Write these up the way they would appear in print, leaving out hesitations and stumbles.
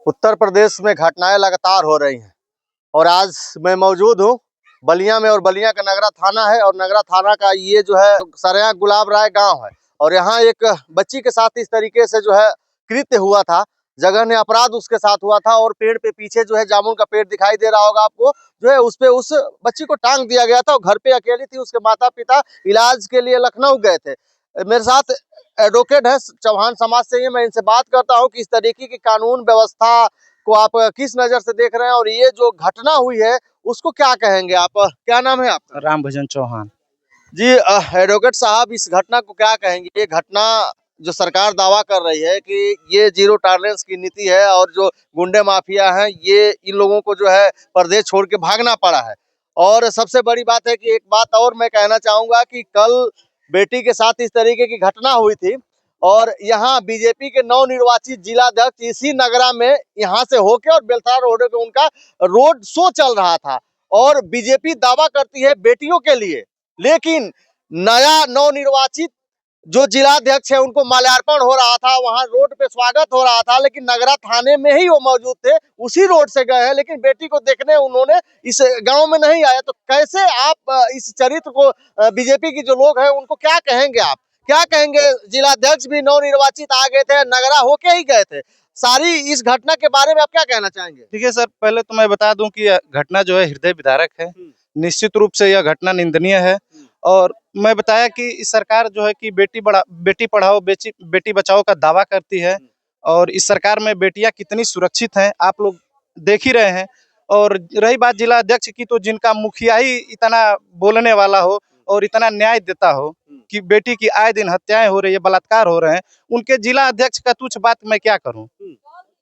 उत्तर प्रदेश में घटनाएं लगातार हो रही हैं और आज मैं मौजूद हूँ बलिया में। और बलिया का नगरा थाना है और नगरा थाना का ये जो है सरेया गुलाब राय गांव है। और यहाँ एक बच्ची के साथ इस तरीके से जो है कृत्य हुआ था, जघन्य अपराध उसके साथ हुआ था। और पेड़ पे पीछे जो है जामुन का पेड़ दिखाई दे रहा होगा आपको, जो है उस पे उस बच्ची को टांग दिया गया था। और घर पे अकेली थी, उसके माता पिता इलाज के लिए लखनऊ गए थे। मेरे साथ एडवोकेट है चौहान समाज से ही, मैं इनसे बात करता हूँ कि इस तरीके की कानून व्यवस्था को आप किस नजर से देख रहे हैं और ये जो घटना हुई है उसको क्या कहेंगे आप? क्या नाम है आपका? राम भजन चौहान जी। एडवोकेट साहब, इस घटना को क्या कहेंगे? ये घटना जो सरकार दावा कर रही है कि ये जीरो टॉलरेंस की नीति है और जो गुंडे माफिया हैं ये इन लोगों को जो है प्रदेश छोड़ के भागना पड़ा है। और सबसे बड़ी बात है कि एक बात और मैं कहना चाहूंगा कि कल बेटी के साथ इस तरीके की घटना हुई थी और यहाँ बीजेपी के नवनिर्वाचित जिलाध्यक्ष इसी नगरा में यहाँ से होके और बेलथरा रोड पे उनका रोड शो चल रहा था। और बीजेपी दावा करती है बेटियों के लिए, लेकिन नया नवनिर्वाचित जो जिलाध्यक्ष है उनको माल्यार्पण हो रहा था, वहां रोड पे स्वागत हो रहा था, लेकिन नगरा थाने में ही वो मौजूद थे, उसी रोड से गए हैं, लेकिन बेटी को देखने उन्होंने इस गांव में नहीं आया। तो कैसे आप इस चरित्र को, बीजेपी की जो लोग हैं उनको क्या कहेंगे? आप क्या कहेंगे? जिलाध्यक्ष भी नवनिर्वाचित आ गए थे, नगरा होके ही गए थे। सारी इस घटना के बारे में आप क्या कहना चाहेंगे? ठीक है सर, पहले तो मैं बता दूं कि यह घटना जो है हृदय विदारक है। निश्चित रूप से यह घटना निंदनीय है। और मैं बताया कि इस सरकार जो है कि बेटी पढ़ाओ बेटी बचाओ का दावा करती है और इस सरकार में बेटियां कितनी सुरक्षित हैं आप लोग देख ही रहे हैं। और रही बात जिला अध्यक्ष की, तो जिनका मुखिया ही इतना बोलने वाला हो और इतना न्याय देता हो कि बेटी की आए दिन हत्याएं हो रही है, बलात्कार हो रहे हैं, उनके जिला अध्यक्ष का तुच्छ बात मैं क्या करूं?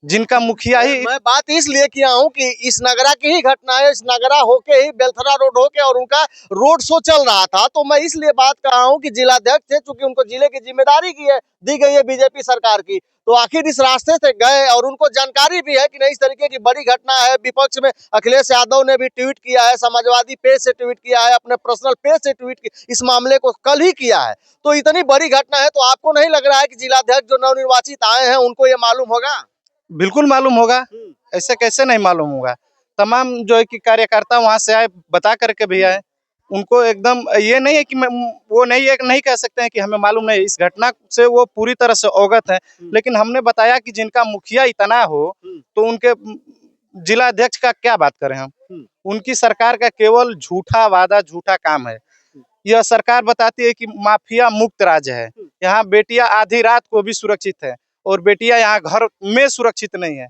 जिनका मुखिया ही मैं बात इसलिए किया हूँ कि इस नगरा की ही घटना है, इस नगरा होके ही बेलथरा रोड होके और उनका रोड शो चल रहा था। तो मैं इसलिए बात कर रहा हूँ कि जिलाध्यक्ष है, चूंकि उनको जिले की जिम्मेदारी की है, दी गई है बीजेपी सरकार की, तो आखिर इस रास्ते से गए और उनको जानकारी भी है कि नहीं इस तरीके की बड़ी घटना है। विपक्ष में अखिलेश यादव ने भी ट्वीट किया है, समाजवादी पेज से ट्वीट किया है, अपने पर्सनल पेज से ट्वीट इस मामले को कल ही किया है। तो इतनी बड़ी घटना है, तो आपको नहीं लग रहा है कि जिलाध्यक्ष जो नवनिर्वाचित आए हैं उनको ये मालूम होगा? बिल्कुल मालूम होगा, ऐसे कैसे नहीं मालूम होगा। तमाम जो है कि कार्यकर्ता वहां से आए, बता करके भी आए। उनको एकदम ये नहीं है कि वो नहीं कह सकते हैं कि हमें मालूम नहीं। इस घटना से वो पूरी तरह से अवगत है। लेकिन हमने बताया कि जिनका मुखिया इतना हो तो उनके जिला अध्यक्ष का क्या बात करें हम? उनकी सरकार का केवल झूठा वादा, झूठा काम है। यह सरकार बताती है कि माफिया मुक्त राज्य है, यहाँ बेटियां आधी रात को भी सुरक्षित है और बेटियां यहाँ घर में सुरक्षित नहीं है।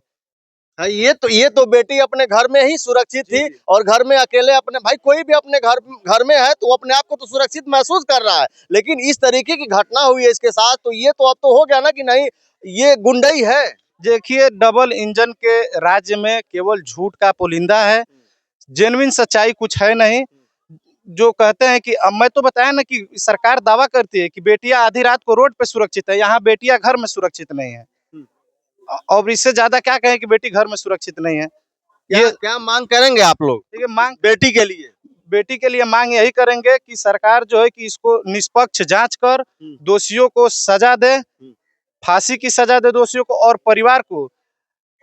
हाँ, ये तो बेटी अपने घर में ही सुरक्षित थी और घर में अकेले अपने भाई कोई भी अपने घर में है तो अपने आप को तो सुरक्षित महसूस कर रहा है। लेकिन इस तरीके की घटना हुई है इसके साथ, तो ये तो अब तो हो गया ना कि नहीं ये गुंडई है। देखिए, डबल इंजन के राज्य में केवल झूठ का पुलिंदा है, जेन्युइन सच्चाई कुछ है नहीं। जो कहते हैं कि अब मैं तो बताया ना कि सरकार दावा करती है कि बेटियां आधी रात को रोड पे सुरक्षित है, यहाँ बेटियां घर में सुरक्षित नहीं है। और इससे ज्यादा क्या कहें कि बेटी घर में सुरक्षित नहीं है। ये क्या मांग करेंगे आप लोग? देखिए, मांग बेटी के लिए मांग यही करेंगे कि सरकार जो है कि इसको निष्पक्ष जांच कर दोषियों को सजा दे, फांसी की सजा दे दोषियों को, और परिवार को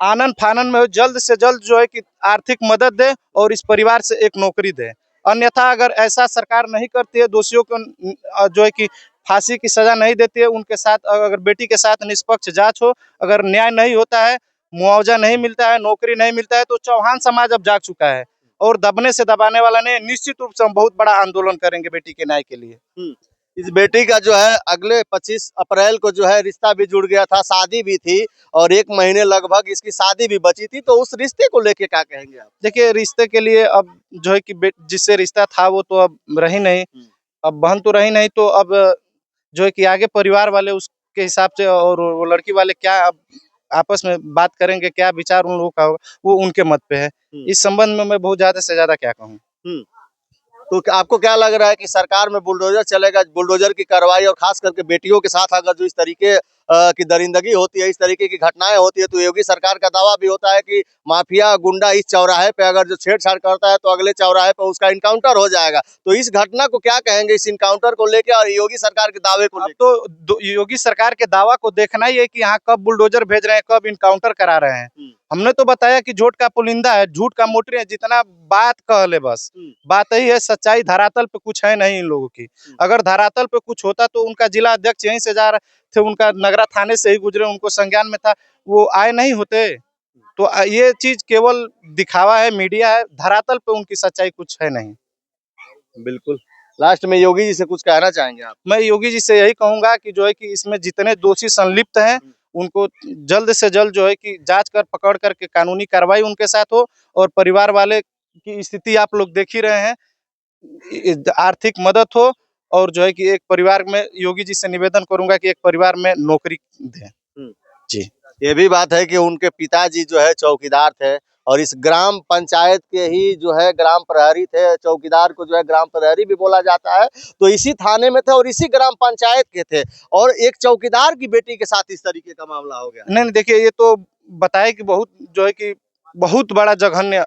आनन फानन में जल्द से जल्द जो है कि आर्थिक मदद दे और इस परिवार से एक नौकरी दे। अन्यथा अगर ऐसा सरकार नहीं करती है, दोषियों को जो है कि फांसी की सजा नहीं देती है, उनके साथ अगर बेटी के साथ निष्पक्ष जांच हो, अगर न्याय नहीं होता है, मुआवजा नहीं मिलता है, नौकरी नहीं मिलता है, तो चौहान समाज अब जाग चुका है और दबने से दबाने वाला नहीं। निश्चित रूप से हम बहुत बड़ा आंदोलन करेंगे बेटी के न्याय के लिए। इस बेटी का जो है अगले 25 अप्रैल को जो है रिश्ता भी जुड़ गया था, शादी भी थी और 1 महीने लगभग इसकी शादी भी बची थी। तो उस रिश्ते को लेके क्या कहेंगे आप? देखिए, रिश्ते के लिए अब जो है कि जिससे रिश्ता था वो तो अब रही नहीं, अब बहन तो रही नहीं, तो अब जो है कि आगे परिवार वाले उसके हिसाब से और वो लड़की वाले क्या अब आपस में बात करेंगे, क्या विचार उन लोगों का होगा वो उनके मत पे है। इस संबंध में मैं बहुत ज्यादा से ज्यादा क्या कहूँ। तो आपको क्या लग रहा है कि सरकार में बुलडोजर चलेगा? बुलडोजर की कार्रवाई और खास करके बेटियों के साथ अगर जो इस तरीके की दरिंदगी होती है, इस तरीके की घटनाएं होती है, तो योगी सरकार का दावा भी होता है कि माफिया गुंडा इस चौराहे पे अगर जो छेड़छाड़ करता है तो अगले चौराहे पे उसका इनकाउंटर हो जाएगा। तो इस घटना को क्या कहेंगे, इस इनकाउंटर को लेकर और योगी सरकार के दावे को लेकर? तो योगी सरकार के दावा को देखना ही है कि यहाँ कब बुलडोजर भेज रहे हैं, कब इनकाउंटर करा रहे हैं। हमने तो बताया कि झूठ का पुलिंदा है, झूठ का मोटरी है, जितना बात कह ले बस। बात यही है, सच्चाई धरातल पे कुछ है नहीं इन लोगों की। अगर धरातल पे कुछ होता तो उनका जिला अध्यक्ष यहीं से जा रहे थे, उनका नगरा थाने से ही गुजरे, उनको संज्ञान में था, वो आए नहीं होते। तो ये चीज केवल दिखावा है, मीडिया है, धरातल पे उनकी सच्चाई कुछ है नहीं। बिल्कुल। लास्ट में योगी जी से कुछ कहना चाहेंगे आप? मैं योगी जी से यही कहूंगा कि जो है कि इसमें जितने दोषी संलिप्त हैं उनको जल्द से जल्द जो है कि जांच कर पकड़ करके कानूनी कार्रवाई उनके साथ हो, और परिवार वाले की स्थिति आप लोग देख ही रहे हैं, आर्थिक मदद हो, और जो है कि एक परिवार में योगी जी से निवेदन करूंगा कि एक परिवार में नौकरी दें। जी, ये भी बात है कि उनके पिताजी जो है चौकीदार थे और इस ग्राम पंचायत के ही जो है ग्राम प्रहरी थे। चौकीदार को जो है ग्राम प्रहरी भी बोला जाता है, तो इसी थाने में थे और इसी ग्राम पंचायत के थे, और एक चौकीदार की बेटी के साथ इस तरीके का मामला हो गया। नहीं देखिए, ये तो बताए कि बहुत जो है कि बहुत बड़ा जघन्य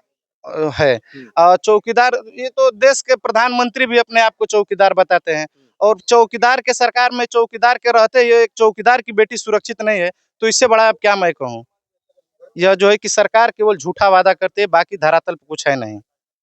है। चौकीदार, ये तो देश के प्रधानमंत्री भी अपने आप को चौकीदार बताते हैं, और चौकीदार के सरकार में चौकीदार के रहते ये एक चौकीदार की बेटी सुरक्षित नहीं है, तो इससे बड़ा अब क्या मैं कहूँ। यह जो है कि सरकार केवल झूठा वादा करती है, बाकी धरातल पे कुछ है नहीं।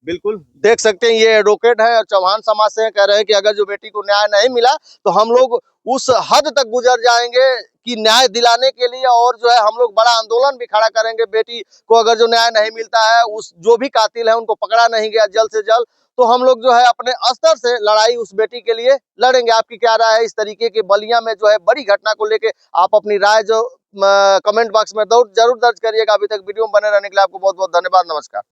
बिल्कुल, देख सकते हैं ये एडवोकेट है और चौहान समाज से कह रहे हैं कि अगर जो बेटी को न्याय नहीं मिला तो हम लोग उस हद तक गुजर जाएंगे कि न्याय दिलाने के लिए, और जो है हम लोग बड़ा आंदोलन भी खड़ा करेंगे। बेटी को अगर जो न्याय नहीं मिलता है, उस जो भी कातिल है उनको पकड़ा नहीं गया जल्द से जल्द, तो हम लोग जो है अपने स्तर से लड़ाई उस बेटी के लिए लड़ेंगे। आपकी क्या राय है इस तरीके की बलिया में जो है बड़ी घटना को लेके? आप अपनी राय जो कमेंट बॉक्स में जरूर दर्ज करिएगा। अभी तक वीडियो में बने रहने के लिए आपको बहुत बहुत धन्यवाद। नमस्कार।